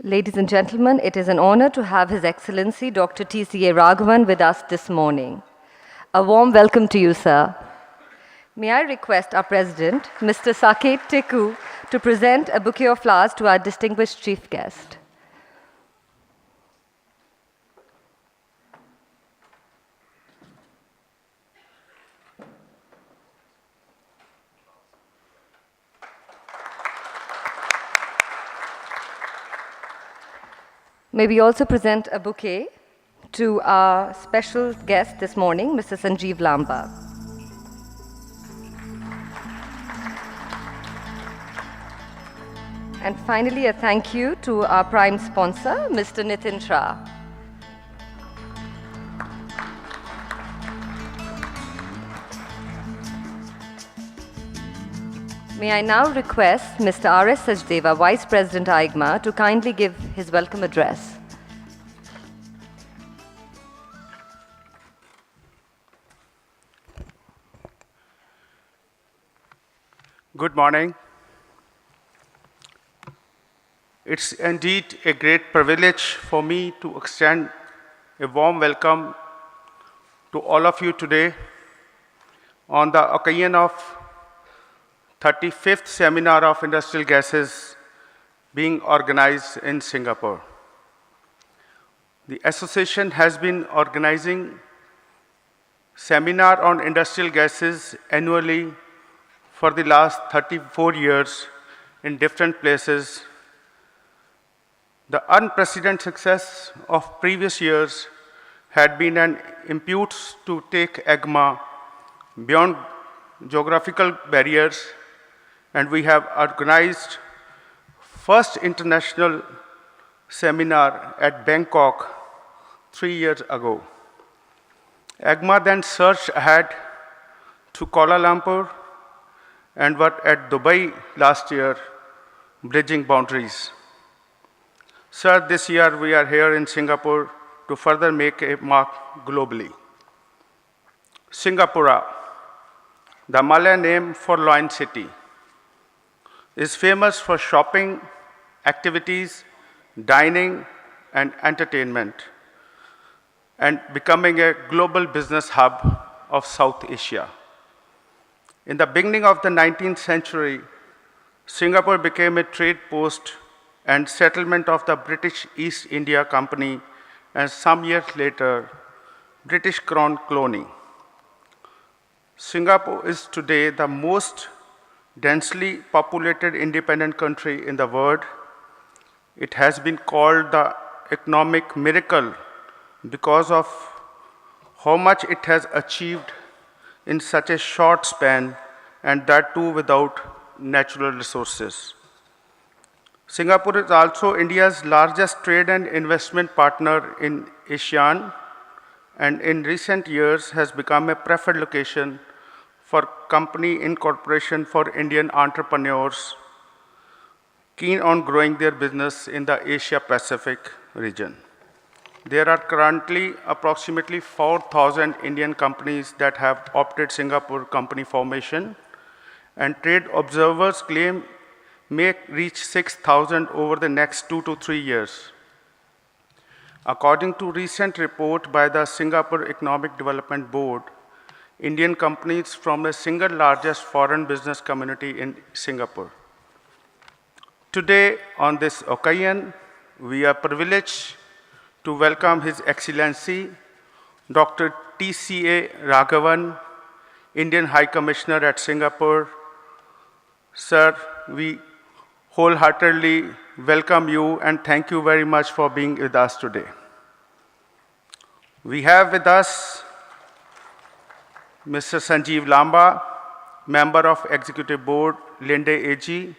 Ladies and gentlemen, it is an honor to have His Excellency Dr. T.C.A. Raghavan with us this morning. A warm welcome to you, sir. May I request our President, Mr. Saket Tiku, to present a bouquet of flowers to our distinguished chief guest. May we also present a bouquet to our special guest this morning, Mr. Sanjeev Lamba. And finally, a thank you to our prime sponsor, Mr. Nitin Shah. May I now request Mr. R.S. Sachdeva, Vice President AIIGMA, to kindly give his welcome address. Good morning. It's indeed a great privilege for me to extend a warm welcome to all of you today on the occasion of 35th Seminar of Industrial Gases being organized in Singapore. The association has been organizing seminar on industrial gases annually for the last 34 years in different places. The unprecedented success of previous years had been an impetus to take AIIGMA beyond geographical barriers, and we have organized first international seminar at Bangkok 3 years ago. AIIGMA then surged ahead to Kuala Lumpur and were at Dubai last year, bridging boundaries. Sir, this year we are here in Singapore to further make a mark globally. Singapura, the Malay name for Lion City, is famous for shopping, activities, dining, and entertainment, and becoming a global business hub of South Asia. In the beginning of the 19th century, Singapore became a trade post and settlement of the British East India Company, and some years later, British Crown colony. Singapore is today the most densely populated independent country in the world. It has been called the economic miracle because of how much it has achieved in such a short span, and that too without natural resources. Singapore is also India's largest trade and investment partner in ASEAN, and in recent years has become a preferred location for company incorporation for Indian entrepreneurs keen on growing their business in the Asia-Pacific region. There are currently approximately 4,000 Indian companies that have opted Singapore company formation, and trade observers claim may reach 6,000 over the next 2 to 3 years. According to recent report by the Singapore Economic Development Board, Indian companies from the single largest foreign business community in Singapore. Today, on this occasion, we are privileged to welcome His Excellency Dr. T.C.A. Raghavan, Indian High Commissioner at Singapore. Sir, we wholeheartedly welcome you and thank you very much for being with us today. We have with us Mr. Sanjeev Lamba, Member of Executive Board, Linde AG,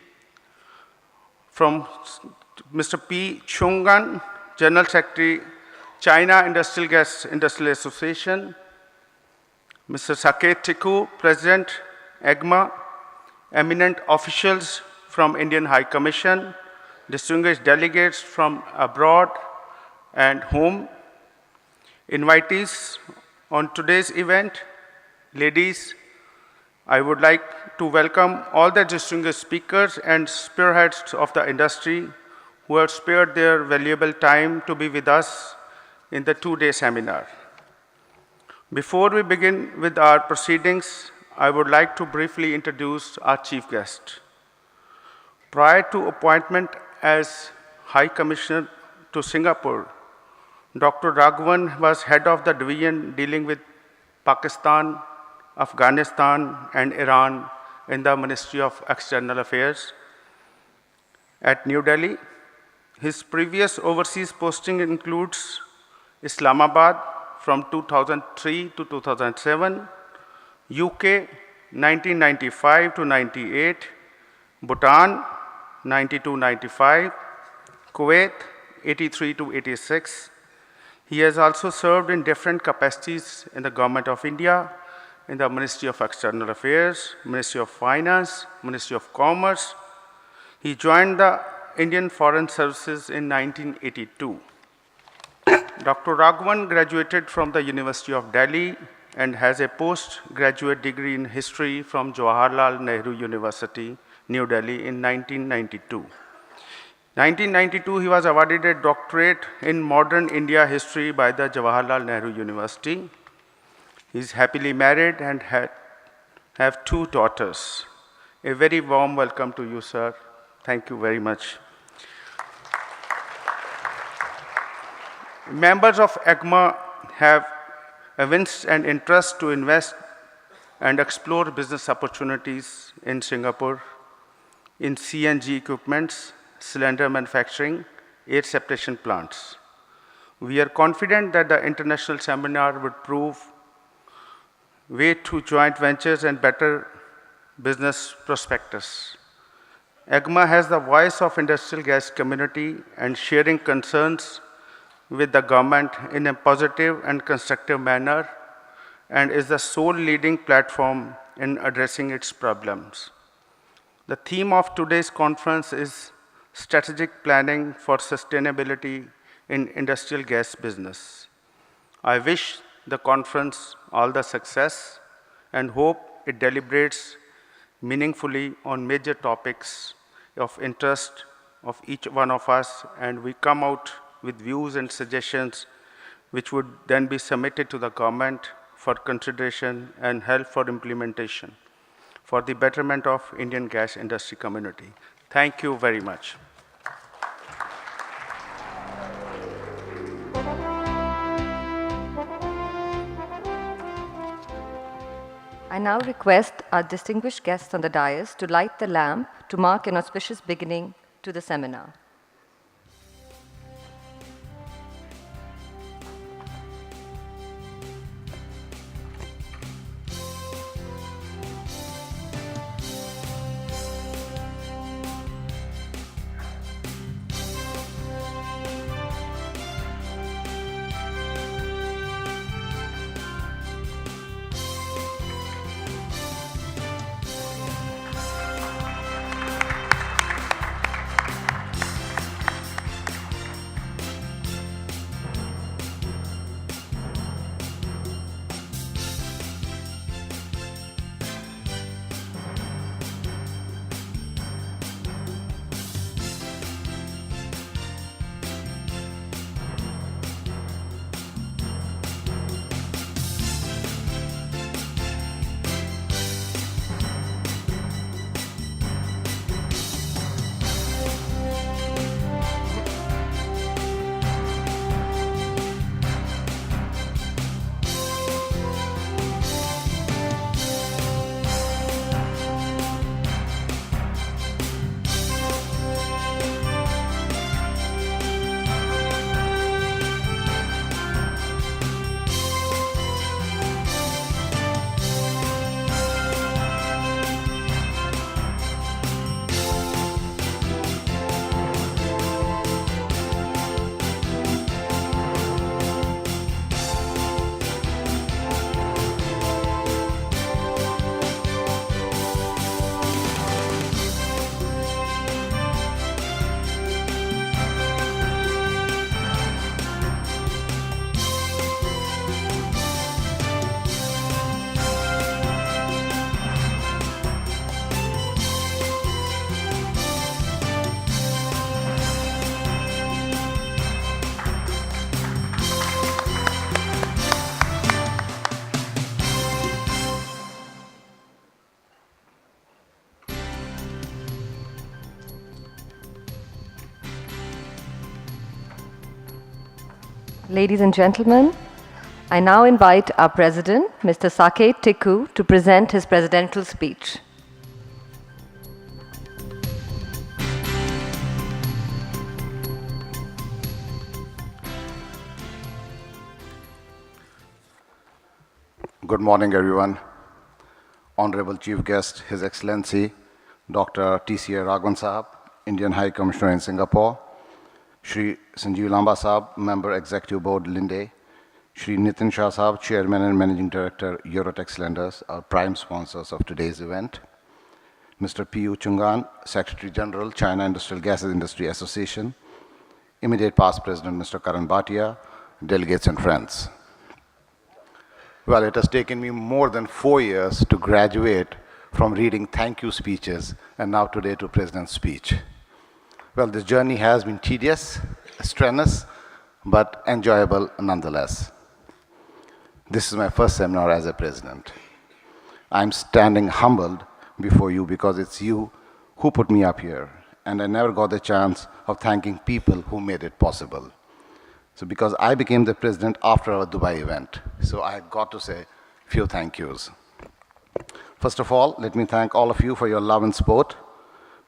from Mr. P. Chungan, General Secretary, China Industrial Gas Industrial Association, Mr. Saket Tiku, President, AIIGMA, eminent officials from Indian High Commission, distinguished delegates from abroad and home, invitees on today's event. Ladies, I would like to welcome all the distinguished speakers and spearheads of the industry who have spared their valuable time to be with us in the two-day seminar. Before we begin with our proceedings, I would like to briefly introduce our chief guest. Prior to appointment as High Commissioner to Singapore, Dr. Raghavan was head of the division dealing with Pakistan, Afghanistan, and Iran in the Ministry of External Affairs at New Delhi. His previous overseas posting includes Islamabad from 2003 to 2007, UK 1995 to 98, Bhutan 92-95, Kuwait 83 to 86. He has also served in different capacities in the Government of India, in the Ministry of External Affairs, Ministry of Finance, Ministry of Commerce. He joined the Indian Foreign Services in 1982. Dr. Raghavan graduated from the University of Delhi and has a postgraduate degree in history from Jawaharlal Nehru University, New Delhi in 1992. 1992, he was awarded a doctorate in modern India history by the Jawaharlal Nehru University. He is happily married and have two daughters. A very warm welcome to you, sir. Thank you very much. Members of AIIGMA have evinced an interest to invest and explore business opportunities in Singapore in CNG equipments, cylinder manufacturing, air separation plants. We are confident that the international seminar would prove way to joint ventures and better business prospectus. AIIGMA has the voice of industrial gas community and sharing concerns with the government in a positive and constructive manner and is the sole leading platform in addressing its problems. The theme of today's conference is Strategic Planning for Sustainability in Industrial Gas Business. I wish the conference all the success and hope it deliberates meaningfully on major topics of interest of each one of us, and we come out with views and suggestions which would then be submitted to the government for consideration and help for implementation for the betterment of Indian gas industry community. Thank you very much. I now request our distinguished guests on the dais to light the lamp to mark an auspicious beginning to the seminar. Ladies and gentlemen, I now invite our President, Mr. Saket Tikku, to present his presidential speech. Good morning, everyone. Honorable Chief Guest, His Excellency, Dr. TCA Raghavan Sahab, Indian High Commissioner in Singapore, Shri Sanjeev Lamba Sahab, Member Executive Board, Linde, Shri Nitin Shah Sahab, Chairman and Managing Director, Eurotex Lenders, our prime sponsors of today's event, Mr. P.U. Chungan, Secretary General, China Industrial Gases Industry Association, immediate past President, Mr. Karan Bhatia, delegates and friends. Well, it has taken me more than 4 years to graduate from reading thank you speeches and now today to President's speech. Well, this journey has been tedious, strenuous, but enjoyable nonetheless. This is my first seminar as a president. I'm standing humbled before you because it's you who put me up here, and I never got the chance of thanking people who made it possible. So because I became the president after our Dubai event, so I got to say a few thank yous. First of all, let me thank all of you for your love and support,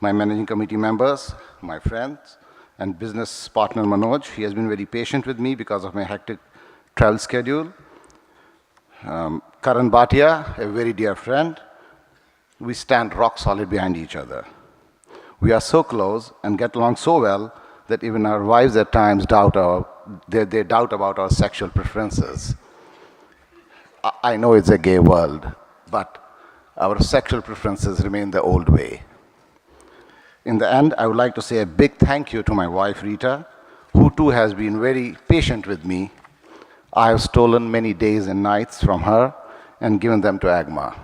my managing committee members, my friends, and business partner Manoj. He has been very patient with me because of my hectic travel schedule. Karan Bhatia, a very dear friend. We stand rock solid behind each other. We are so close and get along so well that even our wives at times doubt about our sexual preferences. I know it's a gay world, but our sexual preferences remain the old way. In the end, I would like to say a big thank you to my wife, Rita, who too has been very patient with me. I have stolen many days and nights from her and given them to AIIGMA.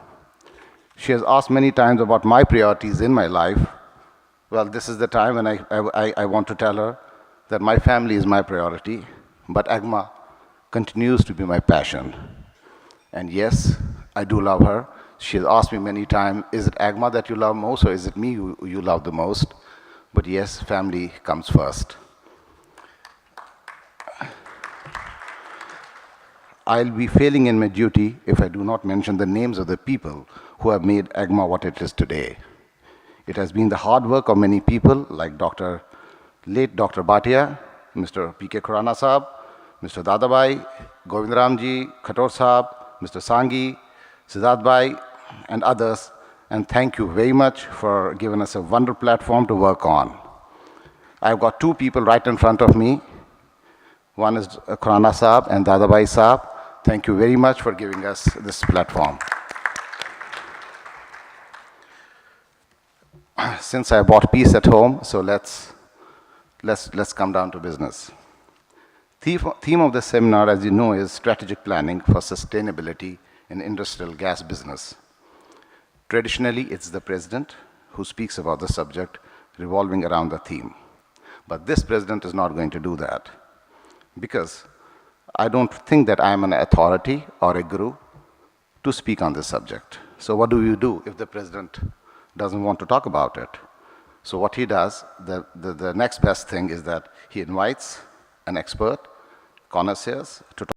She has asked many times about my priorities in my life. Well, this is the time when I want to tell her that my family is my priority, but AIIGMA continues to be my passion. And yes, I do love her. She has asked me many times, is it AIIGMA that you love most or is it me you love the most? But yes, family comes first. I'll be failing in my duty if I do not mention the names of the people who have made AIIGMA what it is today. It has been the hard work of many people like late Dr. Bhatia, Mr. P.K. Khurana Sahab, Mr. Dadabai, Govindramji, Khator Sahab, Mr. Sanghi, Siddharth Bhai, and others. And thank you very much for giving us a wonderful platform to work on. I've got two people right in front of me. One is Khurana Sahab and Dadabai Sahab. Thank you very much for giving us this platform. Since I bought peace at home, so let's come down to business. Theme of the seminar, as you know, is strategic planning for sustainability in industrial gas business. Traditionally, it's the president who speaks about the subject revolving around the theme. But this president is not going to do that because I don't think that I'm an authority or a guru to speak on this subject. So what do you do if the president doesn't want to talk about it? So what he does, the next best thing is that he invites an expert, connoisseurs, to talk